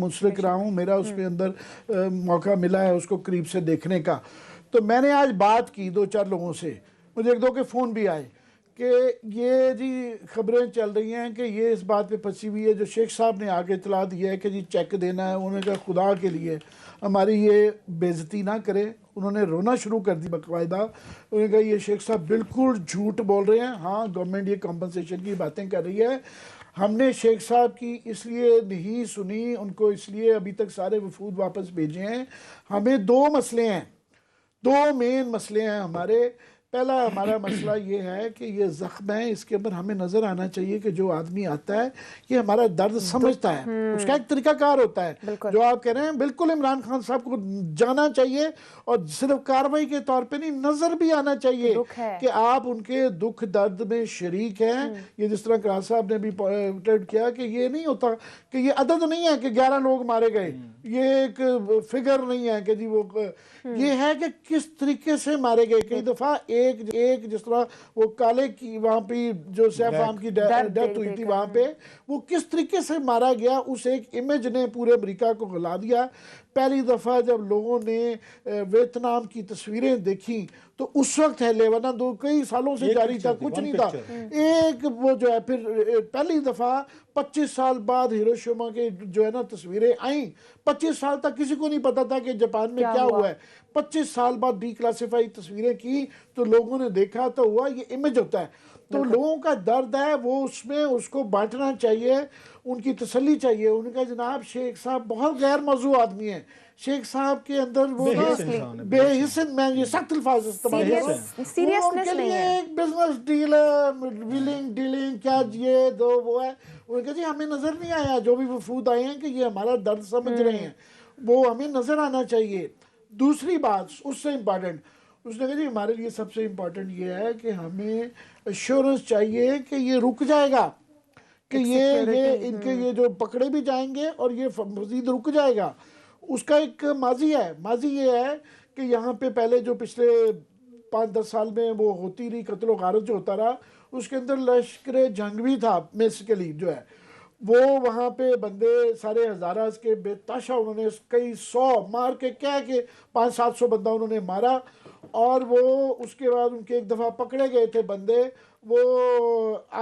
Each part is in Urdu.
منسلک رہا ہوں، میرا اس کے اندر موقع ملا ہے اس کو قریب سے دیکھنے کا. تو میں نے آج بات کی دو چار لوگوں سے، مجھے ایک دو کے فون بھی آئے کہ یہ جی خبریں چل رہی ہیں کہ یہ اس بات پہ پھنسی ہوئی ہے، جو شیخ صاحب نے آگے اطلاع دیا ہے کہ جی چیک دینا ہے. انہوں نے کہا خدا کے لیے ہماری یہ بے عزتی نہ کرے. انہوں نے رونا شروع کر دی باقاعدہ. انہوں نے کہا یہ شیخ صاحب بالکل جھوٹ بول رہے ہیں. ہاں گورنمنٹ یہ کمپنسیشن کی باتیں کر رہی ہے. ہم نے شیخ صاحب کی اس لیے نہیں سنی، ان کو اس لیے ابھی تک سارے وفود واپس بھیجے ہیں. ہمیں دو مسئلے ہیں، دو مین مسئلے ہیں ہمارے. پہلا ہمارا مسئلہ یہ ہے کہ یہ زخم ہے، اس کے اندر ہمیں نظر آنا چاہیے کہ جو آدمی آتا ہے یہ ہمارا درد سمجھتا ہے، اس کا ایک طریقہ کار ہوتا ہے. جو آپ کہہ رہے ہیں بالکل عمران خان صاحب کو جانا چاہیے، اور صرف کاروائی کے طور پہ نہیں، نظر بھی آنا چاہیے کہ آپ ان کے دکھ درد میں شریک ہیں. یہ جس طرح قرار صاحب نے بھی پوائنٹ کیا کہ یہ نہیں ہوتا کہ یہ عدد نہیں ہے کہ 11 لوگ مارے گئے، یہ ایک فگر نہیں ہے کہ جی وہ یہ ہے کہ کس طریقے سے مارے گئے. کئی دفعہ ایک جس طرح وہ کالے کی وہاں پہ جو سیف عام کی ڈیتھ ہوئی تھی، وہاں پہ وہ کس طریقے سے مارا گیا، اس ایک امیج نے پورے امریکہ کو ہلا دیا. پہلی دفعہ جب لوگوں نے ویتنام کی تصویریں دیکھی تو اس وقت ہے لیوانا دو کئی سالوں سے جاری تھا، کچھ نہیں تھا. ایک وہ جو ہے پھر پہلی دفعہ 25 سال بعد ہیروشیما کے جو ہے نا تصویریں آئیں. 25 سال تک کسی کو نہیں پتا تھا کہ جاپان میں کیا ہوا ہے. 25 سال بعد ڈی کلاسیفائی تصویریں کی تو لوگوں نے دیکھا تو ہوا یہ امیج ہوتا ہے. تو لوگوں کا درد ہے وہ اس میں اس کو بانٹنا چاہیے، ان کی تسلی چاہیے. ان کا جناب شیخ صاحب بہت غیر موضوع آدمی ہیں. شیخ صاحب کے اندر وہ بے حسن، میں یہ سخت الفاظ استعمال کر رہا ہوں، ان کے لیے ایک بزنس ڈیل ہے، ویلنگ ڈیلنگ کیا یہ دو وہ ہے. انہوں نے کہا جی ہمیں نظر نہیں آیا، جو بھی وفود آئے ہیں کہ یہ ہمارا درد سمجھ رہے ہیں، وہ ہمیں نظر آنا چاہیے. دوسری بات اس سے امپارٹنٹ، اس نے کہا جی ہمارے لیے سب سے امپورٹنٹ یہ ہے کہ ہمیں ایشورنس چاہیے کہ یہ رک جائے گا، کہ یہ ان کے یہ جو پکڑے بھی جائیں گے اور یہ مزید رک جائے گا. اس کا ایک ماضی ہے. ماضی یہ ہے کہ یہاں پہ پہلے جو پچھلے 5-10 سال میں وہ ہوتی رہی قتل و غارت جو ہوتا رہا، اس کے اندر لشکر جنگ بھی تھا بیسیکلی جو ہے وہ وہاں پہ بندے سارے ہزارہ کے بے تاشا انہوں نے کئی 100 مار کے کہہ کے 500-700 بندہ انہوں نے مارا. اور وہ اس کے بعد ان کے ایک دفعہ پکڑے گئے تھے بندے، وہ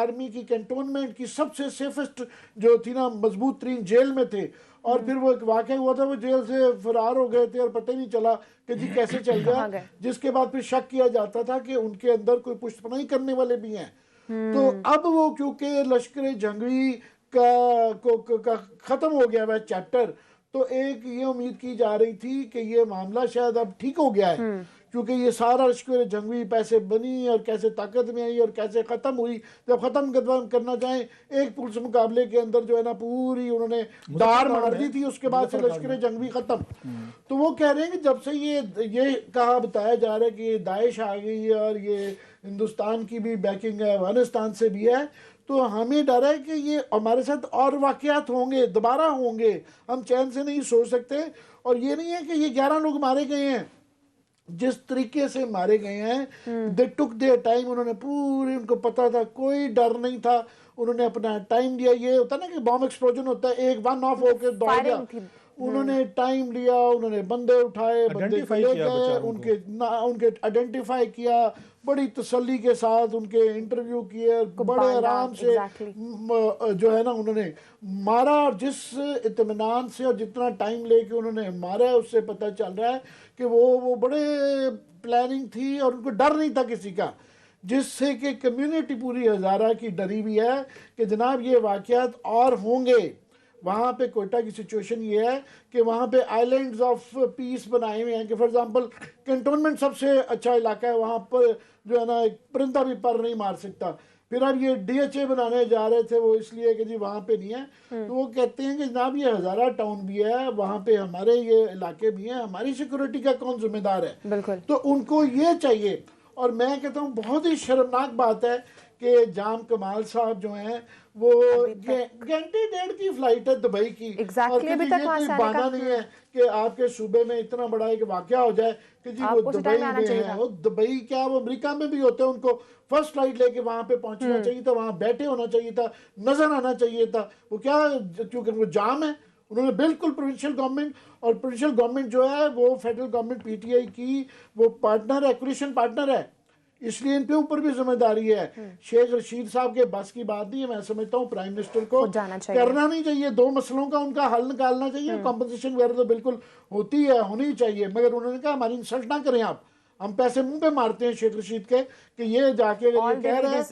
آرمی کی کنٹونمنٹ کی سب سے سیفسٹ جو تھی نا مضبوط ترین جیل میں تھے. اور پھر وہ ایک واقعہ ہوا تھا، وہ جیل سے فرار ہو گئے تھے اور پتہ نہیں چلا کہ جی کیسے چل گیا، جس کے بعد پھر شک کیا جاتا تھا کہ ان کے اندر کوئی پشت پناہی کرنے والے بھی ہیں. تو اب وہ کیونکہ لشکر جنگی کا ختم ہو گیا وہ چیپٹر، تو ایک یہ امید کی جا رہی تھی کہ یہ معاملہ شاید اب ٹھیک ہو گیا ہے، کیونکہ یہ سارا لشکر جنگی پیسے بنی اور کیسے طاقت میں آئی اور کیسے ختم ہوئی. جب ختم کرنا چاہیں ایک پولیس مقابلے کے اندر جو ہے نا پوری انہوں نے دار مار دی تھی، اس کے بعد سے لشکر جنگی ختم. تو وہ کہہ رہے ہیں کہ جب سے یہ کہا بتایا جا رہا ہے کہ یہ داعش آ گئی اور یہ ہندوستان کی بھی بیکنگ ہے، افغانستان سے بھی ہے، تو ہمیں ڈر ہے کہ یہ ہمارے ساتھ اور واقعات ہوں گے، دوبارہ ہوں گے. ہم چین سے نہیں سو سکتے. اور یہ نہیں ہے کہ یہ 11 لوگ مارے گئے ہیں، جس طریقے سے مارے گئے ہیں they took their time. انہوں نے پوری ان کو پتا تھا، کوئی ڈر نہیں تھا، انہوں نے اپنا ٹائم لیا. یہ ہوتا نا کہ بام ایکسپلوژن ہوتا ہے، ایک 1 آف ہو کے دوڑ گیا. انہوں نے ٹائم لیا، انہوں نے بندے اٹھائے، بندے لے گئے، ان کے آئیڈینٹیفائی کیا، بڑی تسلی کے ساتھ ان کے انٹرویو کیے، بڑے آرام سے جو ہے نا انہوں نے مارا. اور جس اطمینان سے اور جتنا ٹائم لے کے انہوں نے مارا ہے، اس سے پتہ چل رہا ہے کہ وہ بڑے پلاننگ تھی اور ان کو ڈر نہیں تھا کسی کا، جس سے کہ کمیونٹی پوری ہزارہ کی ڈری بھی ہے کہ جناب یہ واقعات اور ہوں گے. وہاں پہ کوئٹہ کی سچویشن یہ ہے کہ وہاں پہ آئیلینڈز آف پیس بنائے ہوئے ہیں کہ فار ایگزامپل کنٹونمنٹ سب سے اچھا علاقہ ہے، وہاں پر جو ہے نا ایک پرندہ بھی پر نہیں مار سکتا. پھر اب یہ ڈی ایچ اے بنانے جا رہے تھے وہ اس لیے کہ جی وہاں پہ نہیں ہے. تو وہ کہتے ہیں کہ جناب یہ ہزارہ ٹاؤن بھی ہے، وہاں پہ ہمارے یہ علاقے بھی ہیں، ہماری سیکورٹی کا کون ذمہ دار ہے؟ تو ان کو یہ چاہیے. اور میں کہتا ہوں بہت ہی شرمناک بات ہے کہ جام کمال صاحب جو ہیں وہ گھنٹے 1.5 کی فلائٹ ہے دبئی کی، اور کہ یہ کوئی بہانہ نہیں ہے کہ آپ کے صوبے میں اتنا بڑا ایک واقعہ ہو جائے کہ جی وہ دبئی میں ہیں. وہ دبئی کیا وہ امریکہ میں بھی ہوتے ہیں، ان کو فرسٹ فلائٹ لے کے وہاں پہ پہنچنا چاہیے تھا، وہاں بیٹھے ہونا چاہیے تھا، نظر آنا چاہیے تھا. وہ کیا کیونکہ وہ جام ہے، انہوں نے بالکل پروونشل گورنمنٹ، اور پروونشل گورنمنٹ جو ہے وہ federal government P T I کی وہ پارٹنر ہے، ایکولیشن پارٹنر ہے، اس لیے ان کے اوپر بھی ذمہ داری ہے۔ شیخ رشید صاحب کے بس کی بات نہیں ہے، میں سمجھتا ہوں پرائم منسٹر کو کرنا نہیں چاہیے، دو مسئلوں کا ان کا حل نکالنا چاہیے، کمپنسیشن وغیرہ تو بالکل ہوتی ہے، ہونی چاہیے، مگر انہوں نے کہا ہماری انسلٹ نہ کریں آپ، ہم پیسے منہ پہ مارتے ہیں شیخ رشید کے کہ یہ جا کے اگر یہ کہہ رہے ہیں،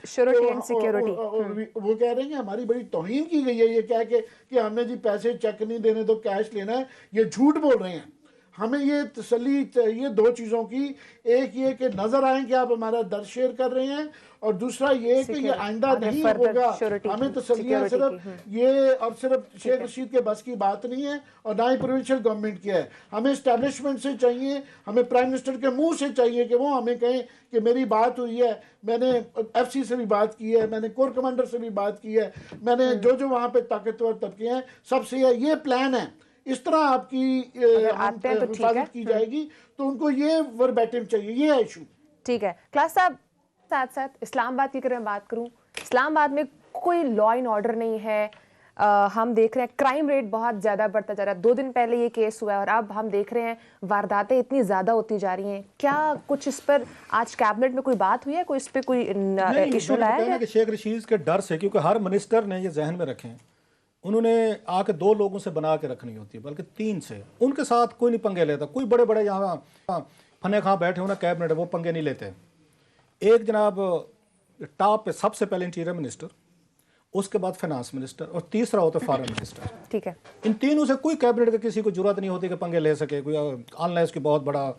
وہ کہہ رہے ہیں کہ ہماری بڑی توہین کی گئی ہے یہ کہہ کے کہ ہم نے جی پیسے چیک نہیں دینے تو کیش لینا ہے، یہ جھوٹ بول رہے ہیں۔ ہمیں یہ تسلی چاہیے دو چیزوں کی، ایک یہ کہ نظر آئیں کہ آپ ہمارا درد شیئر کر رہے ہیں، اور دوسرا یہ کہ یہ آئندہ نہیں ہوگا۔ ہمیں تسلیاں صرف یہ اور صرف شیخ رشید کے بس کی بات نہیں ہے، اور نہ ہی پروونشل گورنمنٹ کی ہے، ہمیں اسٹیبلشمنٹ سے چاہیے، ہمیں پرائم منسٹر کے منہ سے چاہیے کہ وہ ہمیں کہیں کہ میری بات ہوئی ہے، میں نے ایف سی سے بھی بات کی ہے، میں نے کور کمانڈر سے بھی بات کی ہے، میں نے جو وہاں پہ طاقتور طبقے ہیں سب سے یہ پلان ہے، اس طرح آپ کی حفاظت کی جائے گی، تو ان کو یہ وربیٹم چاہیے، یہ ہے ایشو۔ ٹھیک ہے کلاس صاحب، ساتھ ساتھ اسلام آباد کی اگر میں بات کروں، اسلام آباد میں کوئی لا اینڈ آرڈر نہیں ہے، ہم دیکھ رہے ہیں کرائم ریٹ بہت زیادہ بڑھتا جا رہا ہے، 2 دن پہلے یہ کیس ہوا ہے اور اب ہم دیکھ رہے ہیں وارداتیں اتنی زیادہ ہوتی جا رہی ہیں، کیا کچھ اس پر آج کیبنٹ میں کوئی بات ہوئی ہے، کوئی اس پہ کوئی ایشو لایا ہے؟ کہ شیخ رشید کے ڈر سے، کیونکہ ہر منسٹر نے یہ ذہن میں رکھے ہیں، انہوں نے آ کے 2 لوگوں سے بنا کے رکھنی ہوتی ہے، بلکہ 3 سے، ان کے ساتھ کوئی نہیں پنگے لیتا، کوئی بڑے بڑے یہاں فنے خواہ بیٹھے ہونا کیبنٹ ہے وہ پنگے نہیں لیتے۔ ایک جناب ٹاپ پہ سب سے پہلے انٹیریئر منسٹر، اس کے بعد فائنانس منسٹر، اور تیسرا ہوتا ہے فارن منسٹر۔ ٹھیک ہے، ان تینوں سے کوئی کیبنٹ کے کسی کو ضرورت نہیں ہوتی کہ پنگے لے سکے، کوئی انلیس کوئی بہت بڑا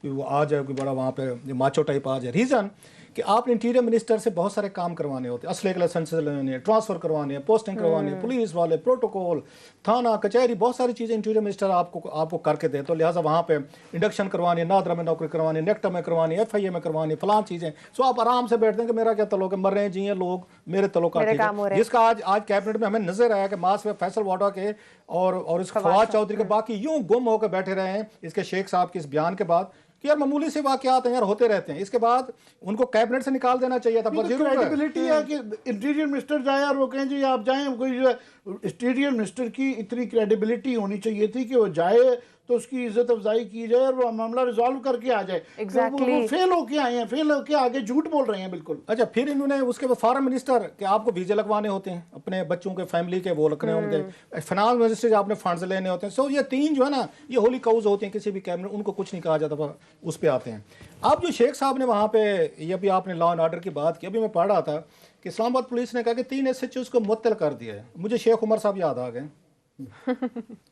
وہ آ جائے، کوئی بڑا وہاں پہ ماچو ٹائپ آ جائے۔ ریزن کہ آپ نے انٹیریئر منسٹر سے بہت سارے کام کروانے ہوتے ہیں، اسلحے کے لائسنس لینے، ٹرانسفر کروانے، پوسٹنگ کروانے، پولیس والے، پروٹوکول، تھانہ، کچہری، بہت ساری چیزیں انٹیریئر منسٹر آپ کو کر کے دے، تو لہٰذا وہاں پہ انڈکشن کروانی، نادرا میں نوکری کروانی، نیکٹا میں کروانی، ایف آئی اے میں کروانی، فلان چیزیں، سو آپ آرام سے بیٹھتے ہیں کہ میرا کیا تعلق ہے، مر رہے ہیں جی ہیں لوگ، میرے تعلق ہے، جس کا آج کیبنٹ میں ہمیں نظر آیا کہ ماس میں فیصل واڈا کے اور اس فواد چودھری کے باقی یوں گم ہو کے بیٹھے رہے ہیں اس کے شیخ صاحب کے اس بیان کے بعد کہ یار معمولی سے واقعات ہیں یار، ہوتے رہتے ہیں، اس کے بعد ان کو کیبنٹ سے نکال دینا چاہیے تھا۔ کریڈیبلٹی ہے کہ انٹیریئر منسٹر جائے اور وہ کہیں جی آپ جائیں، کوئی انٹیریئر منسٹر کی اتنی کریڈیبلٹی ہونی چاہیے تھی کہ وہ جائے تو اس کی عزت افزائی کی جائے اور وہ معاملہ ریزالو کر کے آ جائے۔ وہ فیل ہو کے آئے ہیں، فیل ہو کے آگے جھوٹ بول رہے ہیں بالکل۔ اچھا، پھر انہوں نے اس کے بعد فارن منسٹر کہ آپ کو ویزے لگوانے ہوتے ہیں اپنے بچوں کے، فیملی کے، وہ رکھنے ہوتے ہیں، فائنانس منسٹر آپ نے فنڈز لینے ہوتے ہیں، سو یہ 3 جو ہے نا یہ ہولی کاؤز ہوتے ہیں کسی بھی کیبنٹ، ان کو کچھ نہیں کہا جاتا، اس پہ آتے ہیں۔ اب جو شیخ صاحب نے وہاں پہ یہ بھی آپ نے لا اینڈ آرڈر کی بات کی، ابھی میں پڑھ رہا تھا کہ اسلام آباد پولیس نے کہا کہ 3 SHOs کو معطل کر دیا ہے، مجھے شیخ عمر صاحب یاد آ گئے۔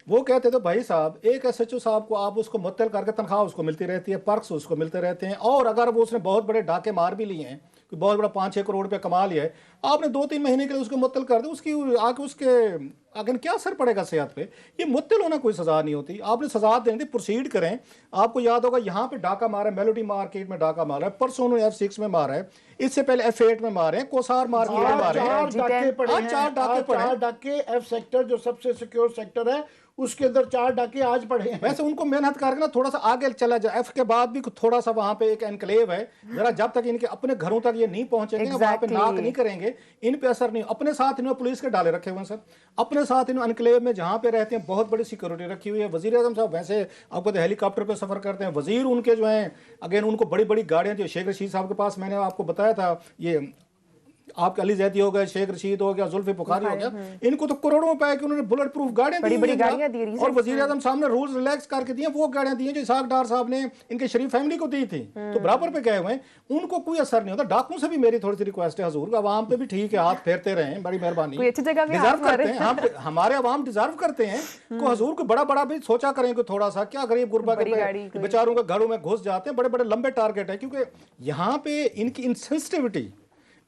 وہ کہتے تھے بھائی صاحب ایک SHO صاحب کو آپ اس کو معطل کر کے تنخواہ اس کو ملتی رہتی ہے، پرکس اس کو ملتے رہتے ہیں، اور اگر وہ اس نے بہت بڑے ڈاکے مار بھی لیے ہیں، کوئی بہت بڑا 5-6 کروڑ روپے کما لیا ہے، آپ نے 2-3 مہینے کے لیے اس کو معطل کر دیں، اس کی آگے اس کے اگر کیا اثر پڑے گا صحت پہ؟ یہ معطل ہونا کوئی سزا نہیں ہوتی، آپ نے سزا دیں دی، پروسیڈ کریں۔ آپ کو یاد ہوگا یہاں پہ ڈاکہ مارا ہے، میلوڈی مارکیٹ میں ڈاکہ مارا ہے، پرسوں انہوں نے F6 میں مارا ہے، اس سے پہلے F8 میں مارے ہیں، کوسار مارکیٹ میں مارے ہیں، 4 ڈاکے ایف سیکٹر جو سب سے سیکیور سیکٹر ہے اس کے اندر 4 ڈاکے آج پڑے ہیں۔ ویسے ان کو محنت کر کے نا تھوڑا سا آگے چلا جائے، ایف کے بعد بھی تھوڑا سا وہاں پہ ایک انکلیو ہے، ذرا جب تک ان کے اپنے گھروں تک یہ نہیں پہنچیں گے، وہاں پہ ناک نہیں کریں گے، ان پہ اثر نہیں۔ اپنے ساتھ انہوں نے پولیس کے ڈالے رکھے ہوئے ہیں سر، اپنے ساتھ انہوں انکلیو میں جہاں پہ رہتے ہیں بہت بڑی سیکورٹی رکھی ہوئی ہے۔ وزیر اعظم صاحب ویسے آپ کو ہیلی کاپٹر پہ سفر کرتے ہیں، وزیر ان کے جو ہیں اگین ان کو بڑی بڑی گاڑیاں جو شیخ رشید صاحب کے پاس، میں نے آپ کو بتایا تھا، یہ آپ کے علی زیدی ہو گئے، شیخ رشید ہو گیا، زلفی بخاری ہو گیا، ان کو تو کروڑوں پہ کہ انہوں نے بلٹ پروف گاڑیاں دی ہیں، اور وزیر اعظم صاحب نے رولز ریلیکس کر کے دیے، وہ گاڑیاں دی ہیں جو اسحاق ڈار صاحب نے ان کے شریف فیملی کو دی تھی، تو برابر پہ گئے ہوئے ہیں، ان کو کوئی اثر نہیں ہوتا۔ ڈاکوں سے بھی میری تھوڑی سی ریکویسٹ ہے حضور، عوام پہ بھی ٹھیک ہے ہاتھ پھیرتے رہیں، بڑی مہربانی، ڈیزرو کرتے ہیں ہمارے عوام ڈیزرو کرتے ہیں کو حضور کو بڑا بڑا بھی سوچا کریں کہ تھوڑا سا کیا غریب غربا کے بیچاروں کے گھروں میں گھس جاتے ہیں، بڑے بڑے لمبے ٹارگیٹ ہیں، کیونکہ یہاں پہ ان کی انسینسٹیوٹی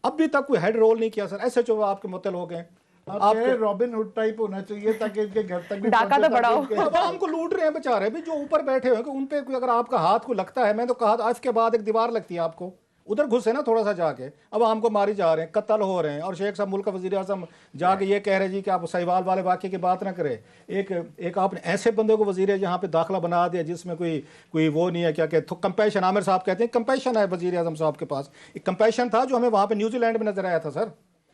ابھی تک کوئی ہیڈ رول نہیں کیا سر۔ SHO آپ کے معطل ہو گئے، آپ رابن ہوڈ ٹائپ ہونا چاہیے تاکہ ان کے گھر تک بھی ڈاکہ تو بڑا ہو۔ عوام کو لوٹ رہے ہیں بیچارے بھی، جو اوپر بیٹھے ہوئے ہیں ان پہ اگر آپ کا ہاتھ کو لگتا ہے، میں تو کہا آج کے بعد ایک دیوار لگتی ہے آپ کو، ادھر گھسے نا تھوڑا سا جا کے، اب ہم کو ماری جا رہے ہیں، قتل ہو رہے ہیں، اور شیخ صاحب ملک کا وزیر اعظم جا کے یہ کہہ رہے جی کہ آپ سہیوال والے واقعے کی بات نہ کرے۔ ایک آپ نے ایسے بندے کو وزیر یہاں پہ داخلہ بنا دیا جس میں کوئی وہ نہیں ہے، کیا کہ کمپیشن، عامر صاحب کہتے ہیں کمپیشن ہے وزیر اعظم صاحب کے پاس، ایک کمپیشن تھا جو ہمیں وہاں پہ نیوزی لینڈ میں نظر آیا تھا سر،